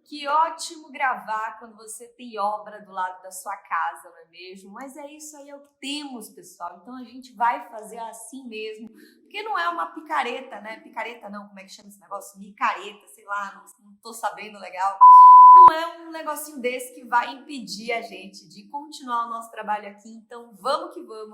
Que ótimo gravar quando você tem obra do lado da sua casa, não é mesmo? Mas é isso aí, é o que temos, pessoal. Então a gente vai fazer assim mesmo, porque não é uma picareta, né? Picareta não, como é que chama esse negócio? Micareta, sei lá, não tô sabendo legal. Não é um negocinho desse que vai impedir a gente de continuar o nosso trabalho aqui. Então vamos,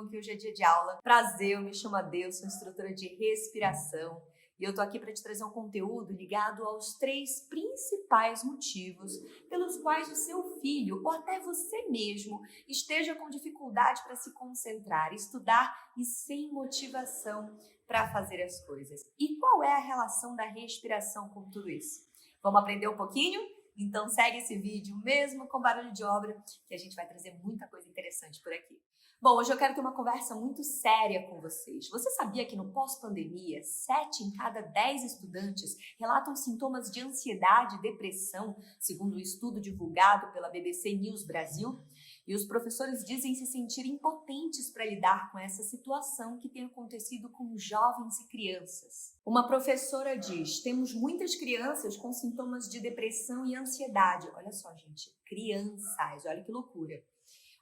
que hoje é dia de aula. Prazer, eu me chamo Adeus, sou instrutora de respiração. E eu tô aqui para te trazer um conteúdo ligado aos 3 principais motivos pelos quais o seu filho ou até você mesmo esteja com dificuldade para se concentrar, estudar e sem motivação para fazer as coisas. E qual é a relação da respiração com tudo isso? Vamos aprender um pouquinho? Então segue esse vídeo mesmo com barulho de obra, que a gente vai trazer muita coisa interessante por aqui. Bom, hoje eu quero ter uma conversa muito séria com vocês. Você sabia que no pós-pandemia, 7 em cada 10 estudantes relatam sintomas de ansiedade e depressão, segundo um estudo divulgado pela BBC News Brasil? E os professores dizem se sentir impotentes para lidar com essa situação que tem acontecido com jovens e crianças. Uma professora diz: temos muitas crianças com sintomas de depressão e ansiedade. Olha só, gente, crianças, olha que loucura.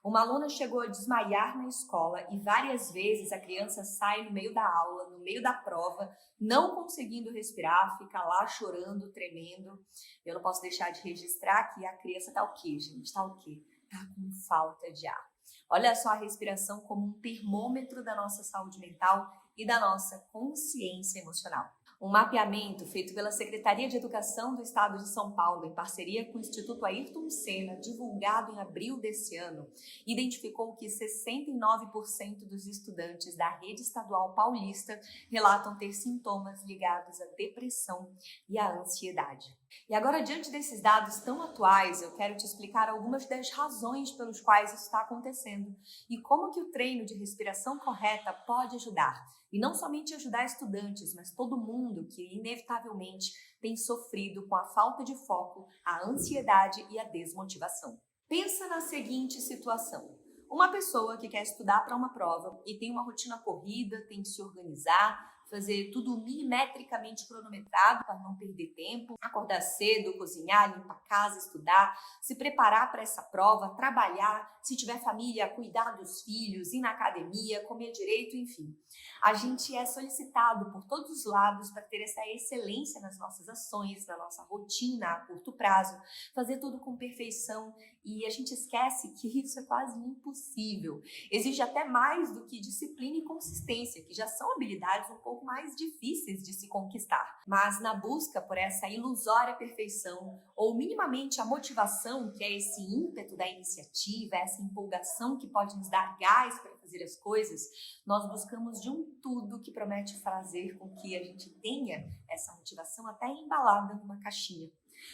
Uma aluna chegou a desmaiar na escola e várias vezes a criança sai no meio da aula, no meio da prova, não conseguindo respirar, fica lá chorando, tremendo. Eu não posso deixar de registrar que a criança tá o quê, gente? Tá o quê? Tá com falta de ar. Olha só a respiração como um termômetro da nossa saúde mental e da nossa consciência emocional. Um mapeamento feito pela Secretaria de Educação do Estado de São Paulo, em parceria com o Instituto Ayrton Senna, divulgado em abril desse ano, identificou que 69% dos estudantes da rede estadual paulista relatam ter sintomas ligados à depressão e à ansiedade. E agora, diante desses dados tão atuais, eu quero te explicar algumas das razões pelas quais isso está acontecendo e como que o treino de respiração correta pode ajudar. E não somente ajudar estudantes, mas todo mundo que inevitavelmente tem sofrido com a falta de foco, a ansiedade e a desmotivação. Pensa na seguinte situação. Uma pessoa que quer estudar para uma prova e tem uma rotina corrida, tem que se organizar, fazer tudo milimetricamente cronometrado para não perder tempo, acordar cedo, cozinhar, limpar a casa, estudar, se preparar para essa prova, trabalhar, se tiver família, cuidar dos filhos, ir na academia, comer direito, enfim. A gente é solicitado por todos os lados para ter essa excelência nas nossas ações, na nossa rotina a curto prazo, fazer tudo com perfeição e a gente esquece que isso é quase impossível. Exige até mais do que disciplina e consistência, que já são habilidades um pouco mais difíceis de se conquistar. Mas na busca por essa ilusória perfeição, ou minimamente a motivação, que é esse ímpeto da iniciativa, essa empolgação que pode nos dar gás para fazer as coisas, nós buscamos de um tudo que promete fazer com que a gente tenha essa motivação até embalada numa caixinha.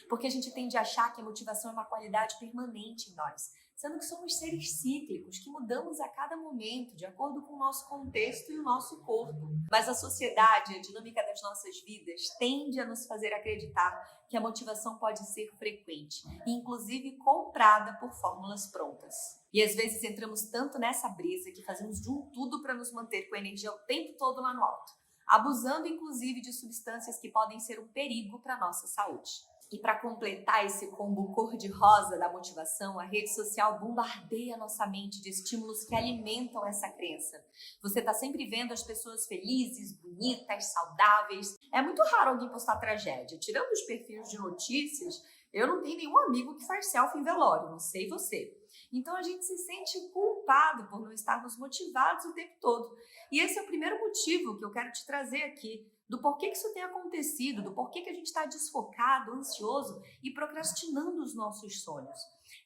Porque a gente tende a achar que a motivação é uma qualidade permanente em nós, sendo que somos seres cíclicos, que mudamos a cada momento, de acordo com o nosso contexto e o nosso corpo. Mas a sociedade, a dinâmica das nossas vidas, tende a nos fazer acreditar que a motivação pode ser frequente, e inclusive comprada por fórmulas prontas. E às vezes entramos tanto nessa brisa que fazemos de um tudo para nos manter com a energia o tempo todo lá no alto, abusando inclusive de substâncias que podem ser um perigo para a nossa saúde. E para completar esse combo cor-de-rosa da motivação, a rede social bombardeia nossa mente de estímulos que alimentam essa crença. Você está sempre vendo as pessoas felizes, bonitas, saudáveis. É muito raro alguém postar tragédia. Tirando os perfis de notícias, eu não tenho nenhum amigo que faz selfie em velório, não sei você. Então a gente se sente culpado por não estarmos motivados o tempo todo. E esse é o primeiro motivo que eu quero te trazer aqui, do porquê que isso tem acontecido, do porquê que a gente está desfocado, ansioso e procrastinando os nossos sonhos.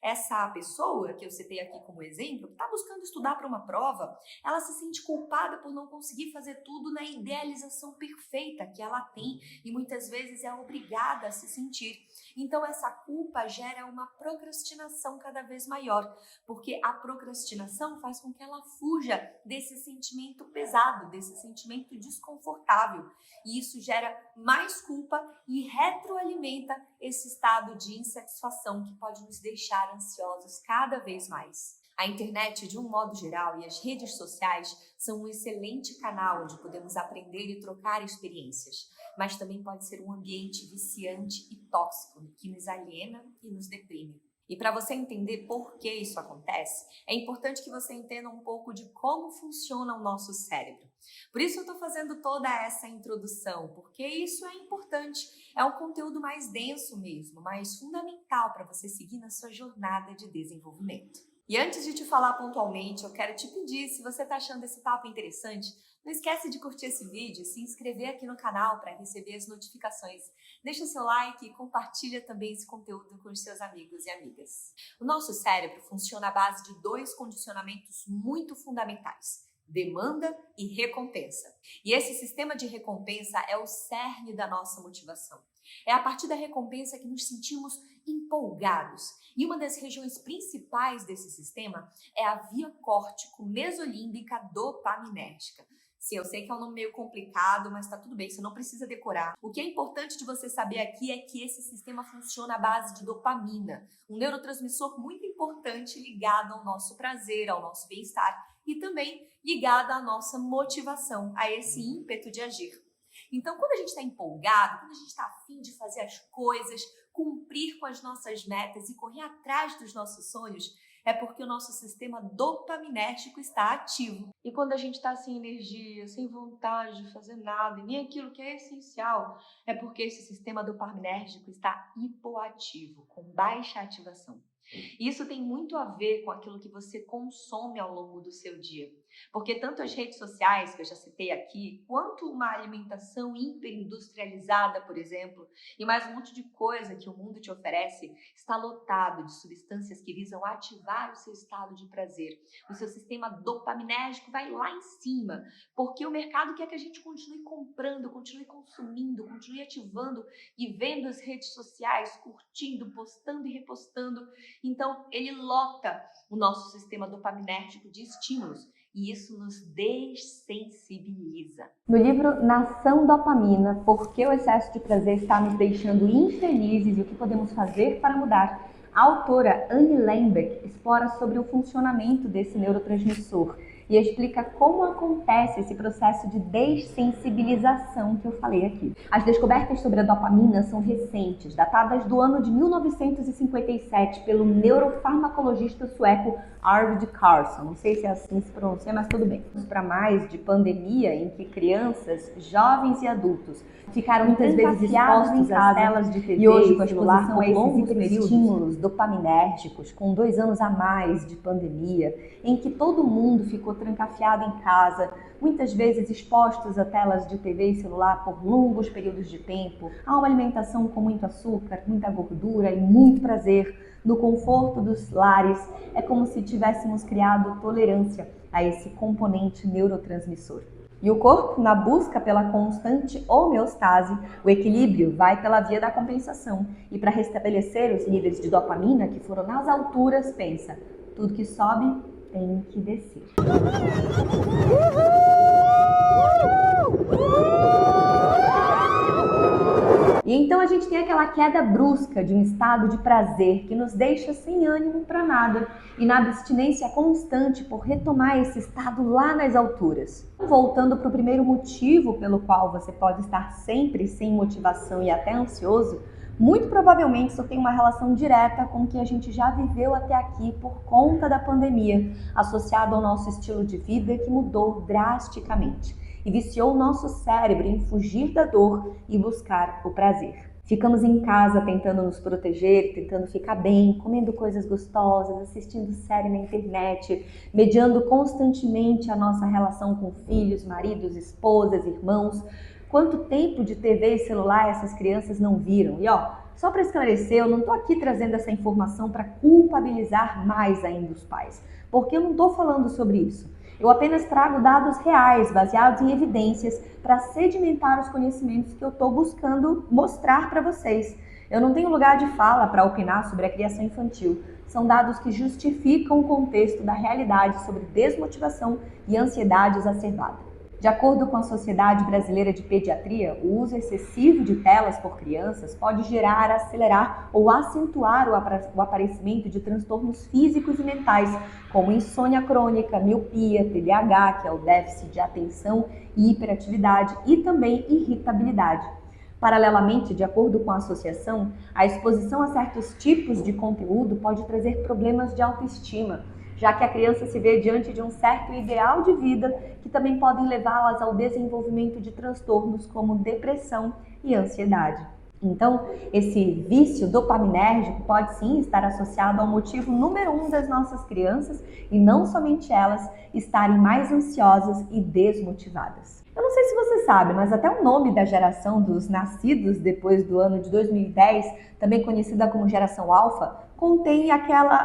Essa pessoa que eu citei aqui como exemplo, que está buscando estudar para uma prova, ela se sente culpada por não conseguir fazer tudo na idealização perfeita que ela tem e muitas vezes é obrigada a se sentir. Então essa culpa gera uma procrastinação cada vez maior, porque a procrastinação faz com que ela fuja desse sentimento pesado, desse sentimento desconfortável. E isso gera mais culpa e retroalimenta esse estado de insatisfação que pode nos deixar ansiosos cada vez mais. A internet, de um modo geral, e as redes sociais são um excelente canal onde podemos aprender e trocar experiências, mas também pode ser um ambiente viciante e tóxico que nos aliena e nos deprime. E para você entender por que isso acontece, é importante que você entenda um pouco de como funciona o nosso cérebro. Por isso eu estou fazendo toda essa introdução, porque isso é importante, é um conteúdo mais denso mesmo, mais fundamental para você seguir na sua jornada de desenvolvimento. E antes de te falar pontualmente, eu quero te pedir, se você está achando esse papo interessante, não esquece de curtir esse vídeo, se inscrever aqui no canal para receber as notificações. Deixa seu like e compartilha também esse conteúdo com os seus amigos e amigas. O nosso cérebro funciona à base de 2 condicionamentos muito fundamentais: demanda e recompensa. E esse sistema de recompensa é o cerne da nossa motivação. É a partir da recompensa que nos sentimos empolgados. E uma das regiões principais desse sistema é a via córtico-mesolímbica dopaminérgica. Sim, eu sei que é um nome meio complicado, mas tá tudo bem, você não precisa decorar. O que é importante de você saber aqui é que esse sistema funciona à base de dopamina, um neurotransmissor muito importante ligado ao nosso prazer, ao nosso bem-estar e também ligado à nossa motivação, a esse ímpeto de agir. Então, quando a gente está empolgado, quando a gente está afim de fazer as coisas, cumprir com as nossas metas e correr atrás dos nossos sonhos, é porque o nosso sistema dopaminérgico está ativo. E quando a gente está sem energia, sem vontade de fazer nada, e nem aquilo que é essencial, é porque esse sistema dopaminérgico está hipoativo, com baixa ativação. E isso tem muito a ver com aquilo que você consome ao longo do seu dia. Porque tanto as redes sociais, que eu já citei aqui, quanto uma alimentação hiperindustrializada, por exemplo, e mais um monte de coisa que o mundo te oferece, está lotado de substâncias que visam ativar o seu estado de prazer. O seu sistema dopaminérgico vai lá em cima, porque o mercado quer que a gente continue comprando, continue consumindo, continue ativando e vendo as redes sociais, curtindo, postando e repostando. Então, ele lota o nosso sistema dopaminérgico de estímulos. E isso nos dessensibiliza. No livro Nação Dopamina, Por que o excesso de prazer está nos deixando infelizes e o que podemos fazer para mudar, a autora Annie Lembeck explora sobre o funcionamento desse neurotransmissor e explica como acontece esse processo de dessensibilização que eu falei aqui. As descobertas sobre a dopamina são recentes, datadas do ano de 1957 pelo neurofarmacologista sueco Arvid Carlsson. Não sei se é assim se pronuncia, mas tudo bem. Para mais de pandemia em que crianças, jovens e adultos ficaram muitas vezes expostos às telas de TV e hoje com a exposição a esses estímulos dopaminérgicos, com 2 anos a mais de pandemia, em que todo mundo ficou trancafiado em casa, muitas vezes expostos a telas de TV e celular por longos períodos de tempo, a uma alimentação com muito açúcar, muita gordura e muito prazer, no conforto dos lares, é como se tivéssemos criado tolerância a esse componente neurotransmissor. E o corpo, na busca pela constante homeostase, o equilíbrio vai pela via da compensação. E para restabelecer os níveis de dopamina que foram nas alturas, pensa, tudo que sobe tem que descer. E então a gente tem aquela queda brusca de um estado de prazer que nos deixa sem ânimo para nada e na abstinência constante por retomar esse estado lá nas alturas. Voltando para o primeiro motivo pelo qual você pode estar sempre sem motivação e até ansioso, muito provavelmente isso tem uma relação direta com o que a gente já viveu até aqui por conta da pandemia, associado ao nosso estilo de vida que mudou drasticamente e viciou o nosso cérebro em fugir da dor e buscar o prazer. Ficamos em casa tentando nos proteger, tentando ficar bem, comendo coisas gostosas, assistindo série na internet, mediando constantemente a nossa relação com filhos, maridos, esposas, irmãos. Quanto tempo de TV e celular essas crianças não viram? E só para esclarecer, eu não estou aqui trazendo essa informação para culpabilizar mais ainda os pais, porque eu não estou falando sobre isso. Eu apenas trago dados reais, baseados em evidências, para sedimentar os conhecimentos que eu estou buscando mostrar para vocês. Eu não tenho lugar de fala para opinar sobre a criação infantil. São dados que justificam o contexto da realidade sobre desmotivação e ansiedade exacerbada. De acordo com a Sociedade Brasileira de Pediatria, o uso excessivo de telas por crianças pode gerar, acelerar ou acentuar o aparecimento de transtornos físicos e mentais, como insônia crônica, miopia, TDAH, que é o déficit de atenção e hiperatividade, e também irritabilidade. Paralelamente, de acordo com a associação, a exposição a certos tipos de conteúdo pode trazer problemas de autoestima, já que a criança se vê diante de um certo ideal de vida que também podem levá-las ao desenvolvimento de transtornos como depressão e ansiedade. Então, esse vício dopaminérgico pode sim estar associado ao motivo número 1 das nossas crianças, e não somente elas, estarem mais ansiosas e desmotivadas. Eu não sei se você sabe, mas até o nome da geração dos nascidos depois do ano de 2010, também conhecida como geração alfa, contém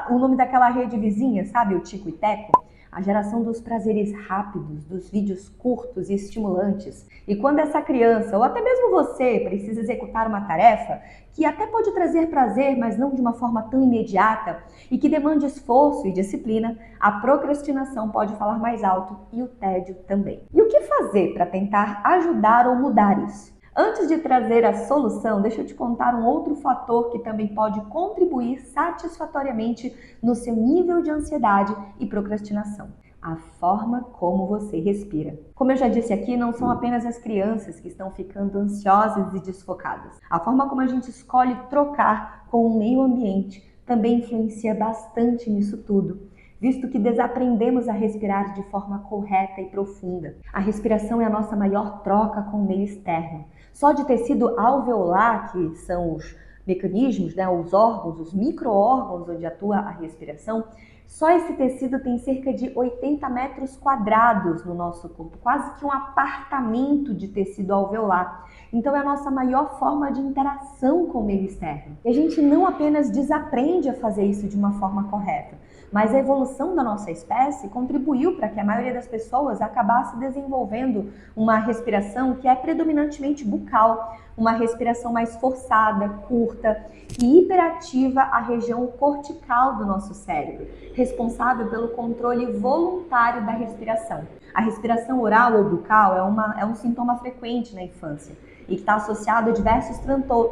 o nome daquela rede vizinha, sabe, o Tico e Teco? A geração dos prazeres rápidos, dos vídeos curtos e estimulantes. E quando essa criança, ou até mesmo você, precisa executar uma tarefa que até pode trazer prazer, mas não de uma forma tão imediata, e que demande esforço e disciplina, a procrastinação pode falar mais alto e o tédio também. E o que fazer para tentar ajudar ou mudar isso? Antes de trazer a solução, deixa eu te contar um outro fator que também pode contribuir satisfatoriamente no seu nível de ansiedade e procrastinação: a forma como você respira. Como eu já disse aqui, não são apenas as crianças que estão ficando ansiosas e desfocadas. A forma como a gente escolhe trocar com o meio ambiente também influencia bastante nisso tudo, visto que desaprendemos a respirar de forma correta e profunda. A respiração é a nossa maior troca com o meio externo. Só de tecido alveolar, que são os mecanismos, os órgãos, os micro-órgãos onde atua a respiração, só esse tecido tem cerca de 80 metros quadrados no nosso corpo, quase que um apartamento de tecido alveolar. Então é a nossa maior forma de interação com o meio externo. E a gente não apenas desaprende a fazer isso de uma forma correta, mas a evolução da nossa espécie contribuiu para que a maioria das pessoas acabasse desenvolvendo uma respiração que é predominantemente bucal, uma respiração mais forçada, curta e hiperativa à região cortical do nosso cérebro, responsável pelo controle voluntário da respiração. A respiração oral ou bucal é um sintoma frequente na infância e que está associado a diversos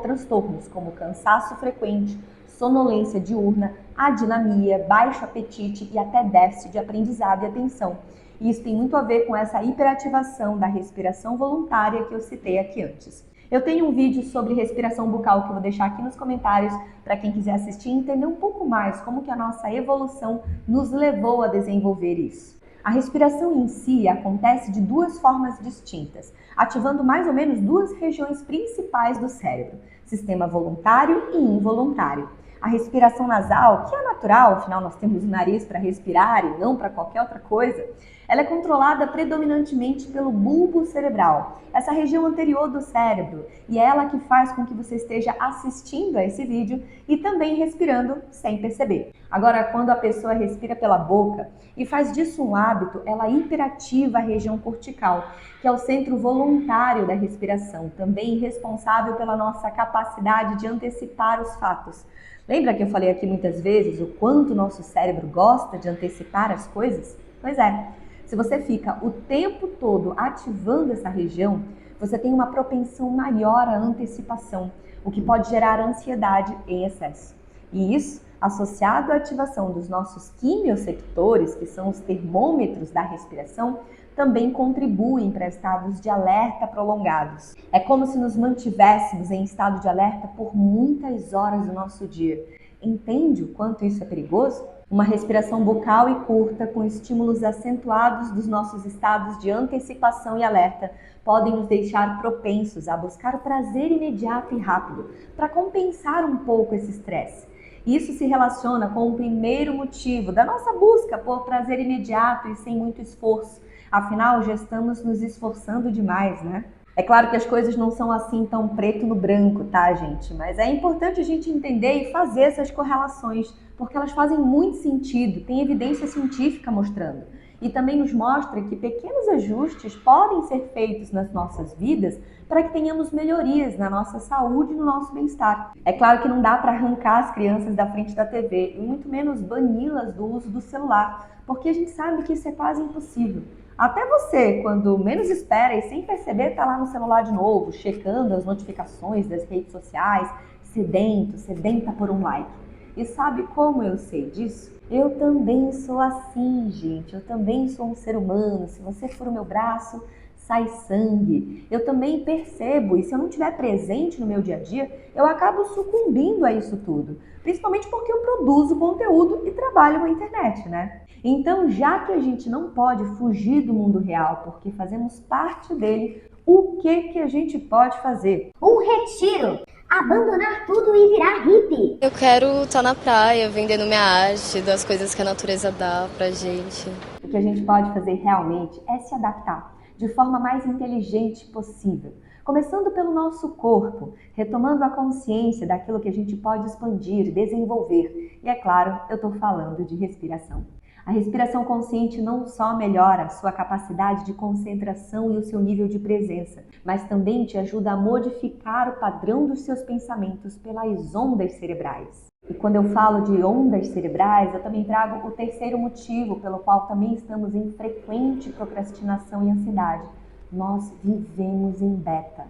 transtornos, como cansaço frequente, sonolência diurna, adinamia, baixo apetite e até déficit de aprendizado e atenção. E isso tem muito a ver com essa hiperativação da respiração voluntária que eu citei aqui antes. Eu tenho um vídeo sobre respiração bucal que eu vou deixar aqui nos comentários para quem quiser assistir e entender um pouco mais como que a nossa evolução nos levou a desenvolver isso. A respiração em si acontece de duas formas distintas, ativando mais ou menos duas regiões principais do cérebro: sistema voluntário e involuntário. A respiração nasal, que é natural, afinal nós temos o nariz para respirar e não para qualquer outra coisa, ela é controlada predominantemente pelo bulbo cerebral, essa região anterior do cérebro, e é ela que faz com que você esteja assistindo a esse vídeo e também respirando sem perceber. Agora, quando a pessoa respira pela boca e faz disso um hábito, ela hiperativa a região cortical, que é o centro voluntário da respiração, também responsável pela nossa capacidade de antecipar os fatos. Lembra que eu falei aqui muitas vezes o quanto o nosso cérebro gosta de antecipar as coisas? Pois é, se você fica o tempo todo ativando essa região, você tem uma propensão maior à antecipação, o que pode gerar ansiedade em excesso. E isso, associado à ativação dos nossos quimioceptores, que são os termômetros da respiração, também contribuem para estados de alerta prolongados. É como se nos mantivéssemos em estado de alerta por muitas horas do nosso dia. Entende o quanto isso é perigoso? Uma respiração bucal e curta, com estímulos acentuados dos nossos estados de antecipação e alerta, podem nos deixar propensos a buscar o prazer imediato e rápido, para compensar um pouco esse estresse. Isso se relaciona com o primeiro motivo da nossa busca por prazer imediato e sem muito esforço. Afinal, já estamos nos esforçando demais, né? É claro que as coisas não são assim tão preto no branco, tá, gente? Mas é importante a gente entender e fazer essas correlações, porque elas fazem muito sentido, tem evidência científica mostrando. E também nos mostra que pequenos ajustes podem ser feitos nas nossas vidas para que tenhamos melhorias na nossa saúde e no nosso bem-estar. É claro que não dá para arrancar as crianças da frente da TV e muito menos bani-las do uso do celular, porque a gente sabe que isso é quase impossível. Até você, quando menos espera e sem perceber, tá lá no celular de novo, checando as notificações das redes sociais, sedento, sedenta por um like. E sabe como eu sei disso? Eu também sou assim, gente. Eu também sou um ser humano. Se você for o meu braço, sai sangue. Eu também percebo, e se eu não estiver presente no meu dia a dia, eu acabo sucumbindo a isso tudo. Principalmente porque eu produzo conteúdo e trabalho com a internet, né? Então, já que a gente não pode fugir do mundo real porque fazemos parte dele, o que a gente pode fazer? Um retiro! Abandonar tudo e virar hippie! Eu quero estar na praia, vendendo minha arte, das coisas que a natureza dá pra gente. O que a gente pode fazer realmente é se adaptar de forma mais inteligente possível. Começando pelo nosso corpo, retomando a consciência daquilo que a gente pode expandir, desenvolver. E é claro, eu estou falando de respiração. A respiração consciente não só melhora a sua capacidade de concentração e o seu nível de presença, mas também te ajuda a modificar o padrão dos seus pensamentos pelas ondas cerebrais. E quando eu falo de ondas cerebrais, eu também trago o terceiro motivo pelo qual também estamos em frequente procrastinação e ansiedade. Nós vivemos em beta.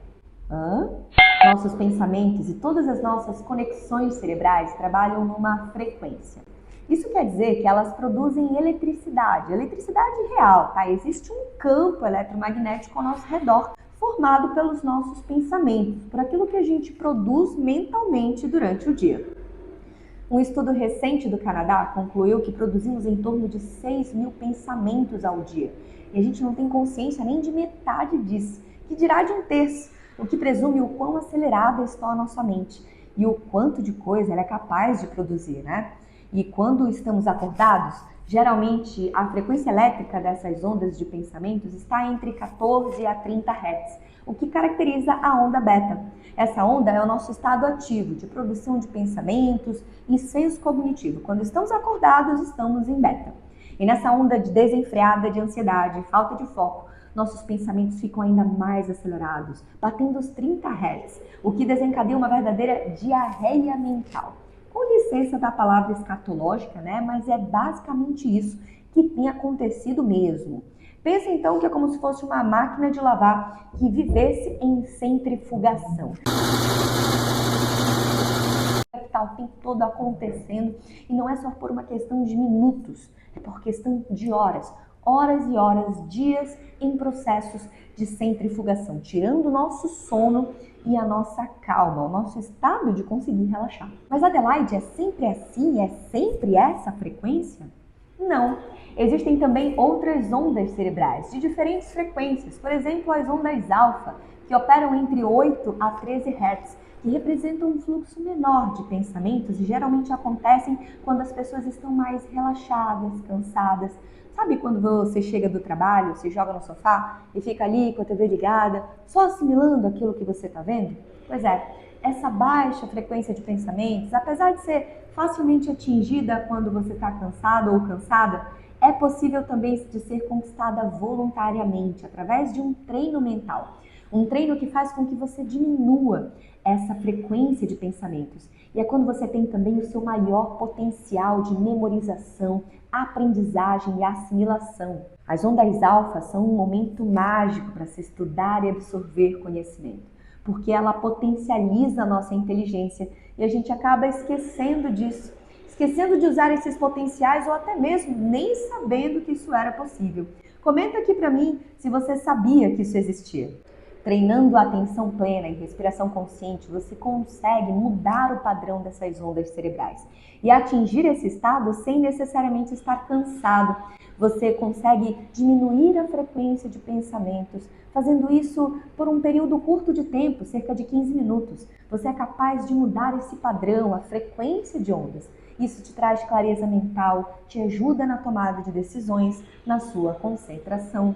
Nossos pensamentos e todas as nossas conexões cerebrais trabalham numa frequência. Isso quer dizer que elas produzem eletricidade real, tá? Existe um campo eletromagnético ao nosso redor, formado pelos nossos pensamentos, por aquilo que a gente produz mentalmente durante o dia. Um estudo recente do Canadá concluiu que produzimos em torno de 6.000 pensamentos ao dia. E a gente não tem consciência nem de metade disso, que dirá de um terço, o que presume o quão acelerada está a nossa mente e o quanto de coisa ela é capaz de produzir, né? E quando estamos acordados, geralmente a frequência elétrica dessas ondas de pensamentos está entre 14 a 30 Hz, o que caracteriza a onda beta. Essa onda é o nosso estado ativo de produção de pensamentos e senso cognitivo. Quando estamos acordados, estamos em beta. E nessa onda desenfreada de ansiedade e falta de foco, nossos pensamentos ficam ainda mais acelerados, batendo os 30 Hz, o que desencadeia uma verdadeira diarreia mental. Com licença da palavra escatológica, né? Mas é basicamente isso que tem acontecido mesmo. Pensa então que é como se fosse uma máquina de lavar que vivesse em centrifugação. Está o tempo todo acontecendo e não é só por uma questão de minutos, é por questão de horas. Horas e horas, dias em processos de centrifugação, tirando o nosso sono e a nossa calma, o nosso estado de conseguir relaxar. Mas Adelaide, é sempre assim? É sempre essa frequência? Não. Existem também outras ondas cerebrais de diferentes frequências, por exemplo, as ondas alfa, que operam entre 8 a 13 Hz, que representam um fluxo menor de pensamentos e geralmente acontecem quando as pessoas estão mais relaxadas, cansadas. Sabe quando você chega do trabalho, se joga no sofá e fica ali com a TV ligada, só assimilando aquilo que você está vendo? Pois é, essa baixa frequência de pensamentos, apesar de ser facilmente atingida quando você está cansado ou cansada, é possível também de ser conquistada voluntariamente, através de um treino mental. Um treino que faz com que você diminua essa frequência de pensamentos. E é quando você tem também o seu maior potencial de memorização, aprendizagem e assimilação. As ondas alfa são um momento mágico para se estudar e absorver conhecimento, porque ela potencializa a nossa inteligência e a gente acaba esquecendo disso, esquecendo de usar esses potenciais ou até mesmo nem sabendo que isso era possível. Comenta aqui para mim se você sabia que isso existia. Treinando a atenção plena e respiração consciente, você consegue mudar o padrão dessas ondas cerebrais e atingir esse estado sem necessariamente estar cansado. Você consegue diminuir a frequência de pensamentos, fazendo isso por um período curto de tempo, cerca de 15 minutos. Você é capaz de mudar esse padrão, a frequência de ondas. Isso te traz clareza mental, te ajuda na tomada de decisões, na sua concentração.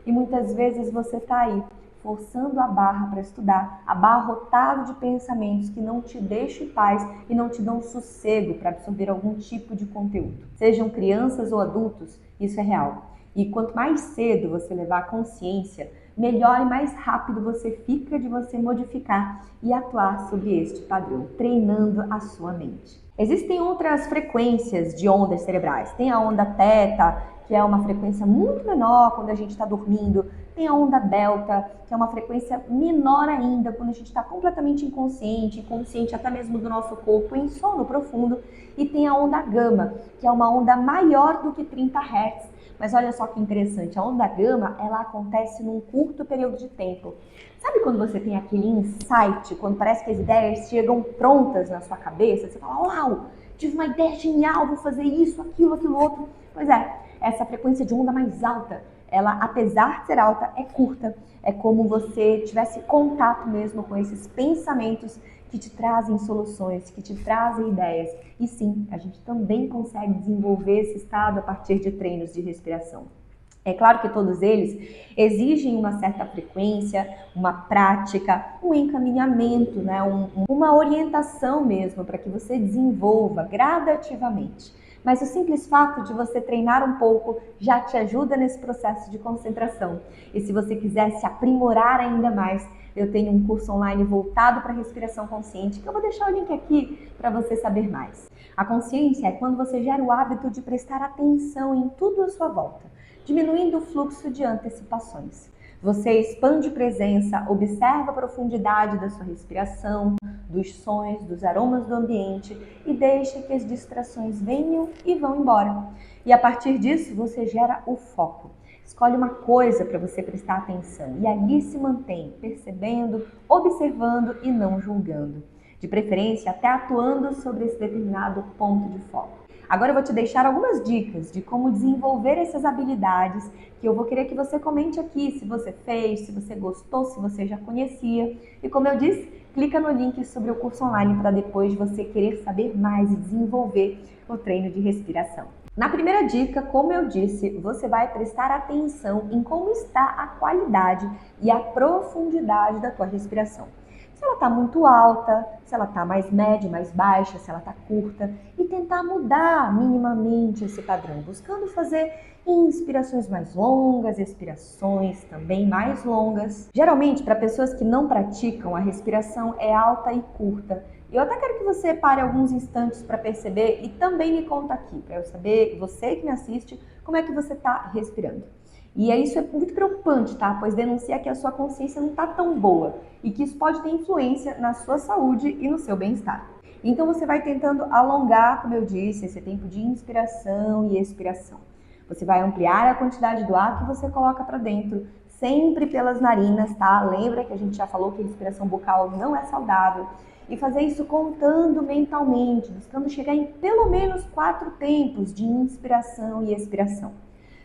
E muitas vezes você está aí, forçando a barra para estudar, abarrotado de pensamentos que não te deixam em paz e não te dão sossego para absorver algum tipo de conteúdo. Sejam crianças ou adultos, isso é real. E quanto mais cedo você levar a consciência, melhor e mais rápido você fica de você modificar e atuar sobre este padrão, treinando a sua mente. Existem outras frequências de ondas cerebrais. Tem a onda teta, que é uma frequência muito menor quando a gente está dormindo. Tem a onda delta, que é uma frequência menor ainda quando a gente está completamente inconsciente até mesmo do nosso corpo, em sono profundo. E tem a onda gama, que é uma onda maior do que 30 Hz. Mas olha só que interessante, a onda gama, ela acontece num curto período de tempo. Sabe quando você tem aquele insight, quando parece que as ideias chegam prontas na sua cabeça? Você fala, uau, tive uma ideia genial, vou fazer isso, aquilo outro. Pois é, essa frequência de onda mais alta, ela, apesar de ser alta, é curta. É como você tivesse contato mesmo com esses pensamentos que te trazem soluções, que te trazem ideias. E sim, a gente também consegue desenvolver esse estado a partir de treinos de respiração. É claro que todos eles exigem uma certa frequência, uma prática, um encaminhamento, né? Uma orientação mesmo para que você desenvolva gradativamente. Mas o simples fato de você treinar um pouco já te ajuda nesse processo de concentração. E se você quiser se aprimorar ainda mais, eu tenho um curso online voltado para a respiração consciente, que eu vou deixar o link aqui para você saber mais. A consciência é quando você gera o hábito de prestar atenção em tudo à sua volta, diminuindo o fluxo de antecipações. Você expande presença, observa a profundidade da sua respiração, dos sons, dos aromas do ambiente e deixa que as distrações venham e vão embora. E a partir disso, você gera o foco. Escolhe uma coisa para você prestar atenção e ali se mantém, percebendo, observando e não julgando. De preferência, até atuando sobre esse determinado ponto de foco. Agora eu vou te deixar algumas dicas de como desenvolver essas habilidades que eu vou querer que você comente aqui se você fez, se você gostou, se você já conhecia. E como eu disse, clica no link sobre o curso online para depois você querer saber mais e desenvolver o treino de respiração. Na primeira dica, como eu disse, você vai prestar atenção em como está a qualidade e a profundidade da tua respiração. Se ela está muito alta, se ela está mais média, mais baixa, se ela está curta, e tentar mudar minimamente esse padrão, buscando fazer inspirações mais longas, expirações também mais longas. Geralmente, para pessoas que não praticam, a respiração é alta e curta. Eu até quero que você pare alguns instantes para perceber e também me conta aqui, para eu saber, você que me assiste, como é que você está respirando. E isso é muito preocupante, tá? Pois denuncia que a sua consciência não está tão boa e que isso pode ter influência na sua saúde e no seu bem-estar. Então você vai tentando alongar, como eu disse, esse tempo de inspiração e expiração. Você vai ampliar a quantidade do ar que você coloca para dentro, sempre pelas narinas, tá? Lembra que a gente já falou que a respiração bucal não é saudável. E fazer isso contando mentalmente, buscando chegar em pelo menos 4 tempos de inspiração e expiração.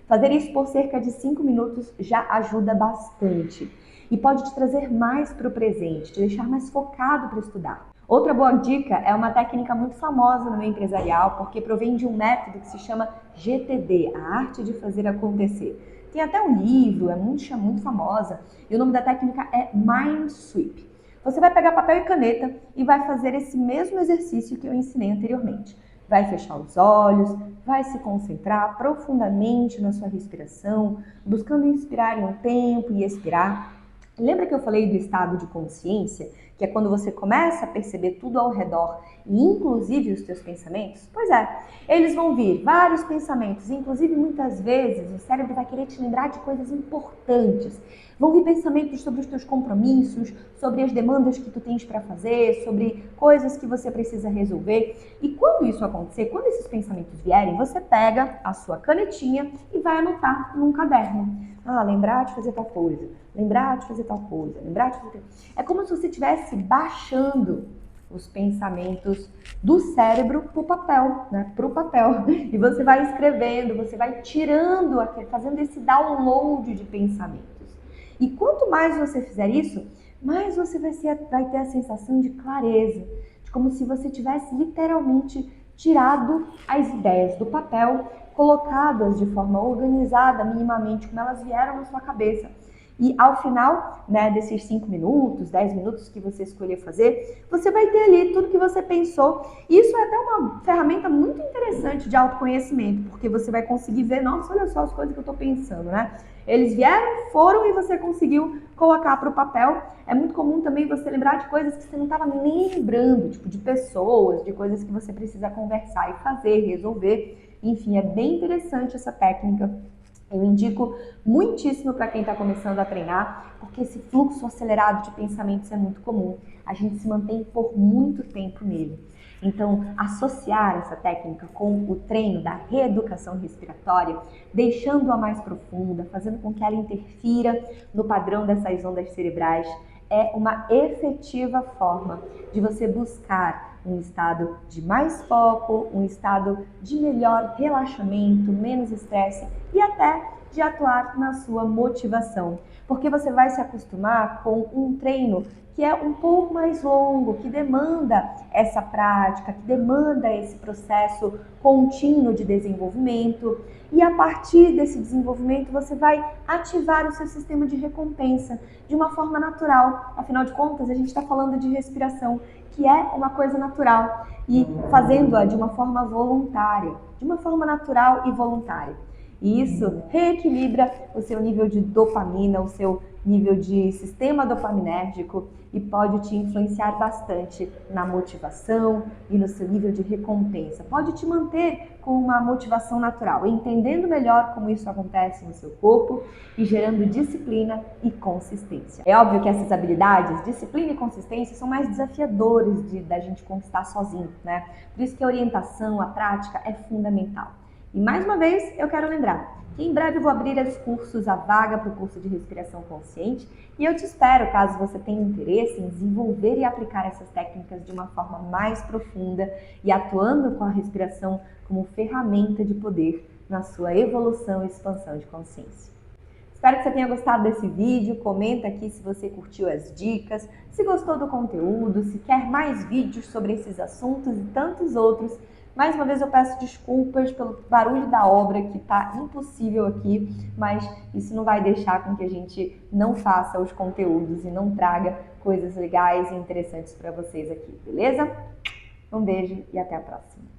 Fazer isso por cerca de 5 minutos já ajuda bastante e pode te trazer mais para o presente, te deixar mais focado para estudar. Outra boa dica é uma técnica muito famosa no meio empresarial, porque provém de um método que se chama GTD, a arte de fazer acontecer. Tem até um livro, é muito famosa, e o nome da técnica é Mind Sweep. Você vai pegar papel e caneta e vai fazer esse mesmo exercício que eu ensinei anteriormente. Vai fechar os olhos, vai se concentrar profundamente na sua respiração, buscando inspirar em um tempo e expirar. Lembra que eu falei do estado de consciência, que é quando você começa a perceber tudo ao redor, e inclusive os teus pensamentos? Pois é, eles vão vir, vários pensamentos, inclusive muitas vezes o cérebro vai querer te lembrar de coisas importantes. Vão vir pensamentos sobre os teus compromissos, sobre as demandas que tu tens para fazer, sobre coisas que você precisa resolver. E quando isso acontecer, quando esses pensamentos vierem, você pega a sua canetinha e vai anotar num caderno. Lembrar de fazer tal coisa, lembrar de fazer tal coisa, lembrar de fazer... É como se você estivesse baixando os pensamentos do cérebro para o papel, né? Para o papel. E você vai escrevendo, você vai tirando, fazendo esse download de pensamentos. E quanto mais você fizer isso, mais você vai ter a sensação de clareza, de como se você tivesse literalmente tirado as ideias do papel, colocado-as de forma organizada, minimamente, como elas vieram na sua cabeça. E ao final, né, desses 5 minutos, 10 minutos que você escolher fazer, você vai ter ali tudo que você pensou. Isso é até uma ferramenta muito interessante de autoconhecimento, porque você vai conseguir ver, nossa, olha só as coisas que eu tô pensando, né? Eles vieram, foram e você conseguiu colocar para o papel. É muito comum também você lembrar de coisas que você não estava nem lembrando, tipo de pessoas, de coisas que você precisa conversar e fazer, resolver. Enfim, é bem interessante essa técnica. Eu indico muitíssimo para quem está começando a treinar, porque esse fluxo acelerado de pensamentos é muito comum. A gente se mantém por muito tempo nele. Então, associar essa técnica com o treino da reeducação respiratória, deixando-a mais profunda, fazendo com que ela interfira no padrão dessas ondas cerebrais, é uma efetiva forma de você buscar um estado de mais foco, um estado de melhor relaxamento, menos estresse e até de atuar na sua motivação. Porque você vai se acostumar com um treino que é um pouco mais longo, que demanda essa prática, que demanda esse processo contínuo de desenvolvimento. E a partir desse desenvolvimento você vai ativar o seu sistema de recompensa de uma forma natural. Afinal de contas, a gente está falando de respiração, que é uma coisa natural, e fazendo-a de uma forma voluntária, de uma forma natural e voluntária. E isso reequilibra o seu nível de dopamina, o seu nível de sistema dopaminérgico e pode te influenciar bastante na motivação e no seu nível de recompensa. Pode te manter com uma motivação natural, entendendo melhor como isso acontece no seu corpo e gerando disciplina e consistência. É óbvio que essas habilidades, disciplina e consistência, são mais desafiadoras da gente conquistar sozinho, né? Por isso que a orientação, a prática é fundamental. E mais uma vez, eu quero lembrar que em breve eu vou abrir os cursos, a vaga para o curso de respiração consciente, e eu te espero caso você tenha interesse em desenvolver e aplicar essas técnicas de uma forma mais profunda e atuando com a respiração como ferramenta de poder na sua evolução e expansão de consciência. Espero que você tenha gostado desse vídeo, comenta aqui se você curtiu as dicas, se gostou do conteúdo, se quer mais vídeos sobre esses assuntos e tantos outros. Mais uma vez eu peço desculpas pelo barulho da obra que tá impossível aqui, mas isso não vai deixar com que a gente não faça os conteúdos e não traga coisas legais e interessantes para vocês aqui, beleza? Um beijo e até a próxima.